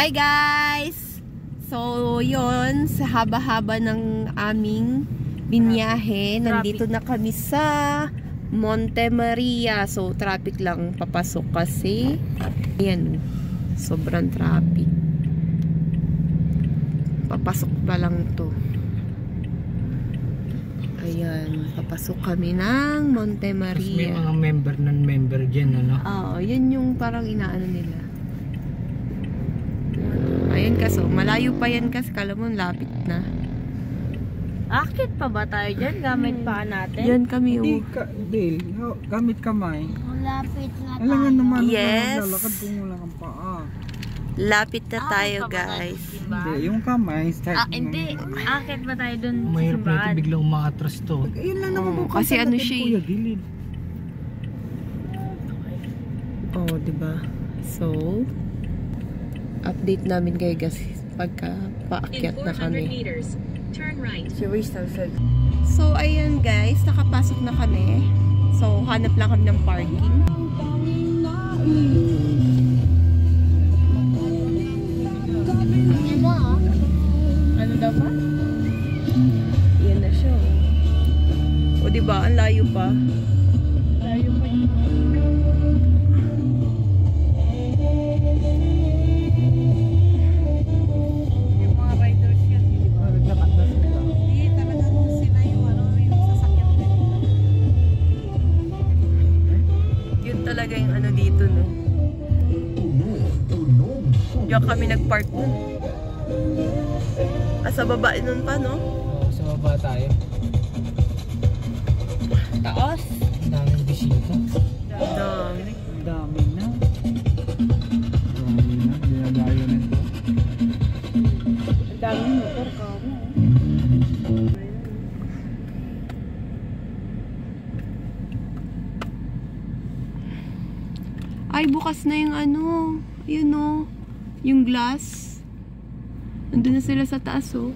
Hi guys! So yun, sa haba-haba ng aming binyahe, nandito na kami sa Monte Maria. So traffic lang papasok kasi ayan, sobrang traffic. Papasok pa lang to. Ayan, papasok kami ng Monte Maria. May mga member non-member dyan, ano? Oo, yun yung parang inaano nila. Ayan kaso, malayo pa yan kasi kala mo lapit na. Akit pa ba tayo dyan? Gamit pa natin? Yan kami Hindi ka, Dale, gamit kamay. Malapit na tayo. Alam nga naman, yes. lalakad kung wala kang paa. Lapit na tayo pa ba tayo guys. sa simbahan? Hindi, yung kamay, start Hindi. Akit ba tayo dun sa Mahirap na ito, simbahan? biglang umaatras to. Ayun lang naman po. Kasi ano siya eh. Kuya, Dilid. Oh, diba? So, update namin kayo guys pagka paakyat na kami. So, ayan guys, nakapasok na kami. So, hanap lang kami ng parking. Ano daw ba? Yan na siya. O diba, ang layo pa. Tayo pa yun. Yung mga riders yan, di ba? Naglakad na sila. Hindi, talagang sila yung sasakyan nila. Yun talaga yung ano dito, no? Diyan kami nag-park nun. Sa baba nun pa, no? Oo, sa baba tayo. Taas. Ang daming bisita. Dami. Ang dami na. Dami na, dinadayo na ito. Ang daming motor ka. Ay, bukas na yung ano. Yun, no? Yung glass. Nandun na sila sa taas, oh.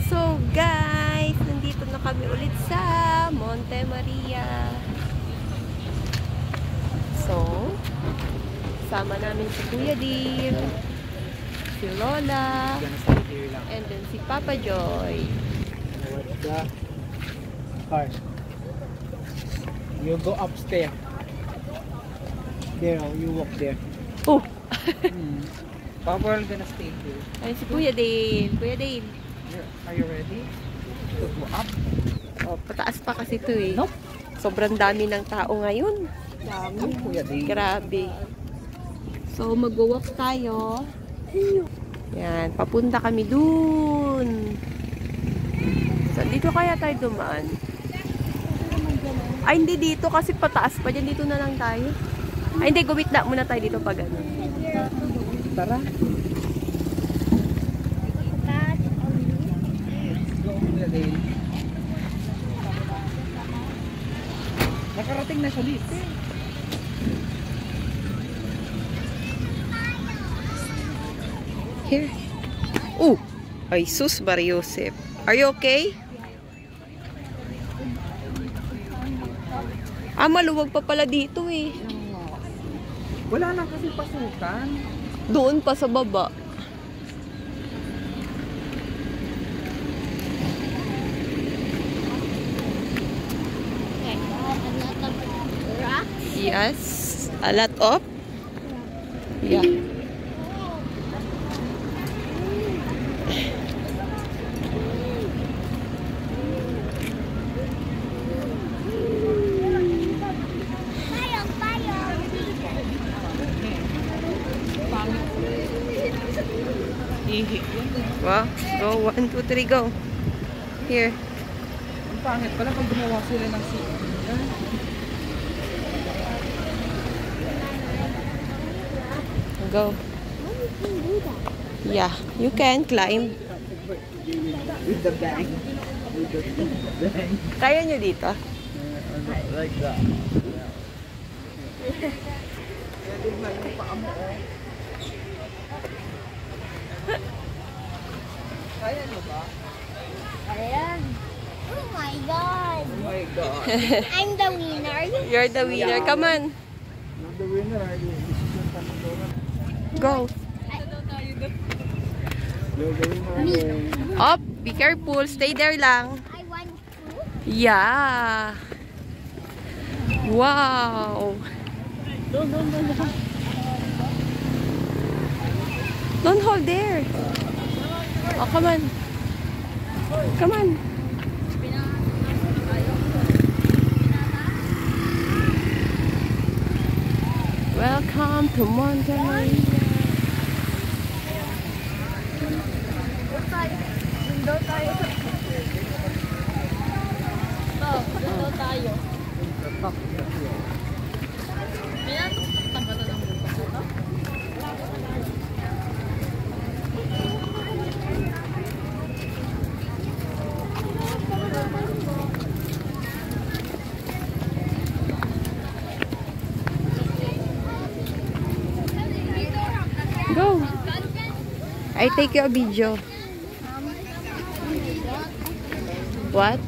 So, guys, nandito na kami ulit sa Monte Maria. So, sama namin si Kuya Dir, si Lola, and then si Papa Joy. What's the car? You go upstairs. There, you walk there. Oh! Papa will gonna stay here. Ay, si Kuya Dale. Kuya Dale. Are you ready to go up? Oh, pataas pa kasi ito eh. Nope. Sobrang dami ng tao ngayon. Dami. Kuya Dale. Grabe. So, mag-walk tayo. Yan, papunta kami dun. So, dito kaya tayo dumaan? Ay, hindi dito kasi pataas pa dyan. Dito na lang tayo. Ay, hindi. Gumit na muna tayo dito pag ano. Tara. Go, Kuya Dale. Nakarating na siya dito. Here. Oh! Ay, sus, Mariosep. Are you okay? Maluwag pa pala dito eh. Wala na kasi pasukan. Doon pa sa baba. Yes. A lot of? Yeah. Wow. Go. 1, 2, 3, go. Here. Ang pangit pala pag gumawa sila ng CR. Go. Yeah. You can climb. With the bang. With the bang. Kaya nyo dito? Like that. Pwede na yung paa mo. Kaya nyo ba? Ayan. Oh my God! I'm the winner. You're the winner. Come on. Not the winner. Decision kami doon. Go. You're the winner. Up. Be careful. Stay there lang. I want to. Yeah. Wow. Don't hold there. Oh, come on. Come on. Welcome to Monterey. Go. I take your video. What?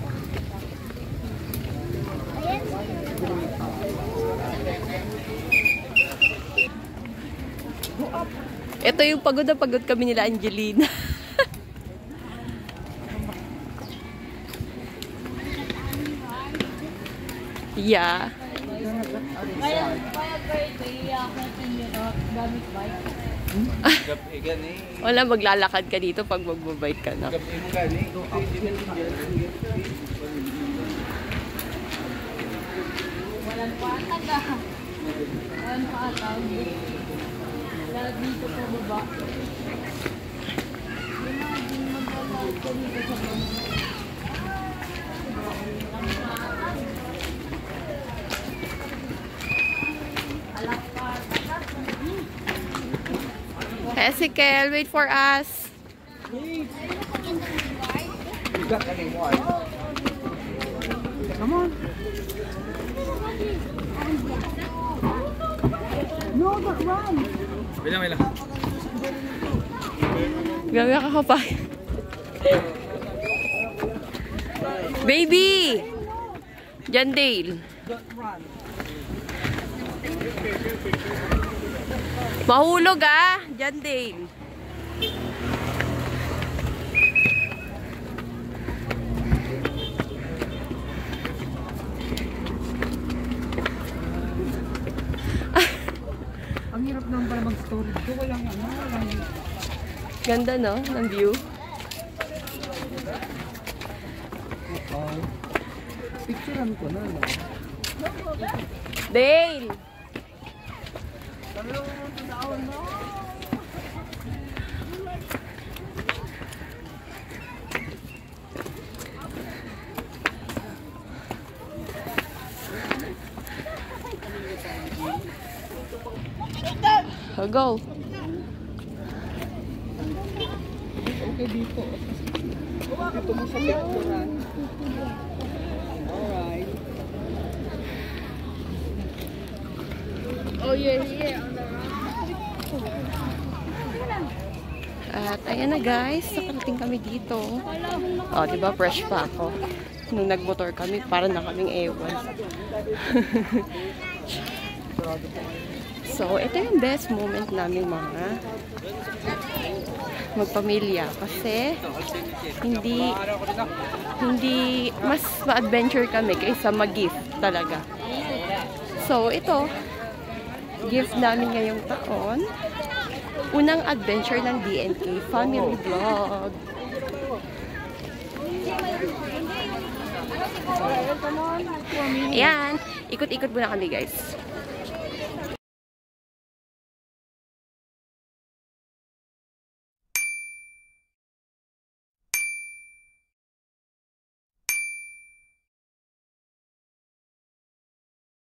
Ito yung pagod na pagod kami nila Angelina. Yeah. Wala, maglalakad ka dito pag magbabike ka na. Walang patag. Walang patag. Lahat dito sa baba. Maglalakad ka dito sa baba. Ezekiel, wait for us. You got any more? Come on. No, but run. Bilang. Gaga ka pa. Baby! Jandale. Mahulog ah, Jandale. Ang hirap naman pala mag-story dito. Walang Ganda no, ng view. picturean ko na. Dale! Go. Okay dito. Ito mo sa picturean. Alright. Oh, you're here on the At ayan na guys, nakarating kami dito. Oh, di ba fresh pa ako. Nung nagmotor kami, para na kaming ewan. So, ito yung best moment namin mga magpamilya kasi hindi mas ma-adventure kami kaysa mag-gift talaga. So, ito gift namin ngayong taon. Unang adventure ng DNK Family Vlog. Ayan, ikot-ikot muna kami guys.